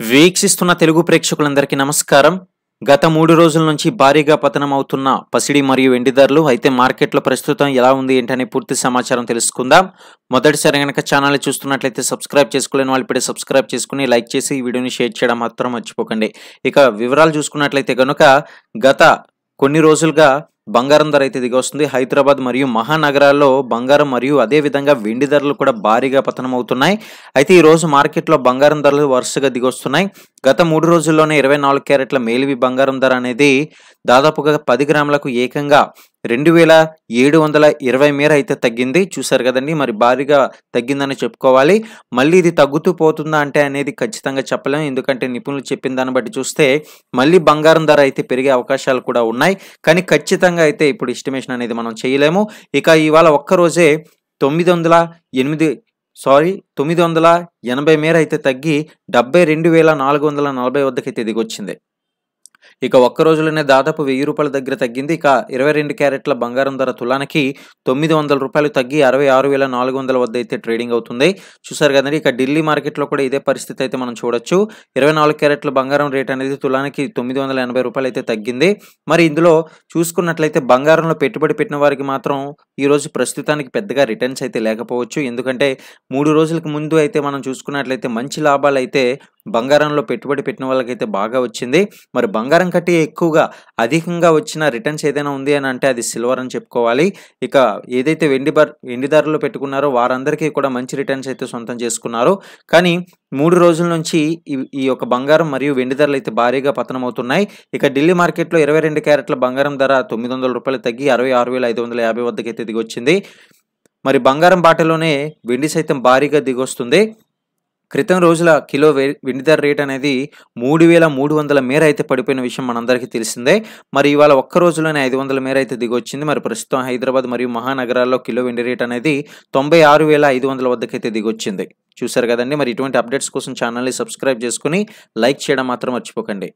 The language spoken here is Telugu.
వీక్షిస్తున్న తెలుగు ప్రేక్షకులందరికీ నమస్కారం. గత 3 రోజుల నుంచి భారీగా పతనం అవుతున్న పసిడి మరియు వెండి ధరలు అయితే మార్కెట్లో ప్రస్తుతం ఎలా ఉంది ఏంటనే పూర్తి సమాచారం తెలుసుకుందాం. మొదటిసారి గనక ఛానల్ చూస్తున్నట్లయితే సబ్స్క్రైబ్ చేసుకోలేని వాళ్ళు ఇప్పుడే సబ్స్క్రైబ్ చేసుకుని లైక్ చేసి ఈ వీడియోని షేర్ చేయడం మాత్రం మర్చిపోకండి. ఇక వివరాలు చూసుకున్నట్లయితే గనుక గత కొన్ని రోజులుగా బంగారం ధర అయితే దిగొస్తుంది. హైదరాబాద్ మరియు మహానగరాల్లో బంగారం మరియు అదే విధంగా వెండి ధరలు కూడా భారీగా పతనం అవుతున్నాయి. అయితే ఈ రోజు మార్కెట్లో బంగారం ధరలు వరుసగా దిగొస్తున్నాయి. గత 3 రోజుల్లోనే 24 క్యారెట్ల మేలివి బంగారం ధర అనేది దాదాపుగా 10 గ్రాములకు ఏకంగా 2720 మేర అయితే తగ్గింది. చూసారు కదండి, మరి భారీగా తగ్గిందని చెప్పుకోవాలి. మళ్ళీ ఇది తగ్గుతూ పోతుందా అంటే అనేది ఖచ్చితంగా చెప్పలేము. ఎందుకంటే నిపుణులు చెప్పిన దాన్ని బట్టి చూస్తే మళ్ళీ బంగారం ధర అయితే పెరిగే అవకాశాలు కూడా ఉన్నాయి. కానీ ఖచ్చితంగా అయితే ఇప్పుడు ఎస్టిమేషన్ అనేది మనం చేయలేము. ఇక ఇవాళ ఒక్కరోజే 980 మేర అయితే తగ్గి 72,440 వద్దకైతే దిగొచ్చింది. ఇక ఒక్క రోజులోనే దాదాపు 1000 రూపాయల దగ్గర తగ్గింది. ఇక 22 క్యారెట్ల బంగారం ధర తులానికి 900 రూపాయలు తగ్గి 66,400 వద్ద అయితే ట్రేడింగ్ అవుతుంది. చూసారు కదండి, ఇక ఢిల్లీ మార్కెట్లో కూడా ఇదే పరిస్థితి అయితే మనం చూడొచ్చు. 24 క్యారెట్ల బంగారం రేట్ అనేది తులానికి 980 రూపాయలు అయితే తగ్గింది. మరి ఇందులో చూసుకున్నట్లయితే బంగారంలో పెట్టుబడి పెట్టిన వారికి మాత్రం ఈ రోజు ప్రస్తుతానికి పెద్దగా రిటర్న్స్ అయితే లేకపోవచ్చు. ఎందుకంటే 3 రోజులకు ముందు అయితే మనం చూసుకున్నట్లయితే మంచి లాభాలు అయితే బంగారంలో పెట్టుబడి పెట్టిన వాళ్ళకైతే బాగా వచ్చింది. మరి బంగారం కంటే ఎక్కువగా అధికంగా వచ్చిన రిటర్న్స్ ఏదైనా ఉంది అని అంటే అది సిల్వర్ అని చెప్పుకోవాలి. ఇక ఏదైతే వెండి ధరలో పెట్టుకున్నారో వారందరికీ కూడా మంచి రిటర్న్స్ అయితే సొంతం చేసుకున్నారు. కానీ 3 రోజుల నుంచి ఈ యొక్క బంగారం మరియు వెండి ధరలు అయితే భారీగా పతనం అవుతున్నాయి. ఇక ఢిల్లీ మార్కెట్లో 22 క్యారెట్ల బంగారం ధర 900 రూపాయలు తగ్గి 66,550 వద్దకైతే దిగొచ్చింది. మరి బంగారం బాటలోనే వెండి సైతం భారీగా దిగొస్తుంది. క్రితం రోజుల కిలో వెండి ధర రేట్ అనేది 3,300 మేర అయితే పడిపోయిన విషయం మనందరికీ తెలిసిందే. మరి ఇవాళ ఒక్క రోజులోనే 500 మేర అయితే దిగొచ్చింది. మరి ప్రస్తుతం హైదరాబాద్ మరియు మహానగరాల్లో కిలో వెండి రేట్ అనేది 96,500 వద్దకైతే దిగొచ్చింది. చూసారు కదండి, మరి ఇటువంటి అప్డేట్స్ కోసం ఛానల్ని సబ్స్క్రైబ్ చేసుకుని లైక్ చేయడం మాత్రం మర్చిపోకండి.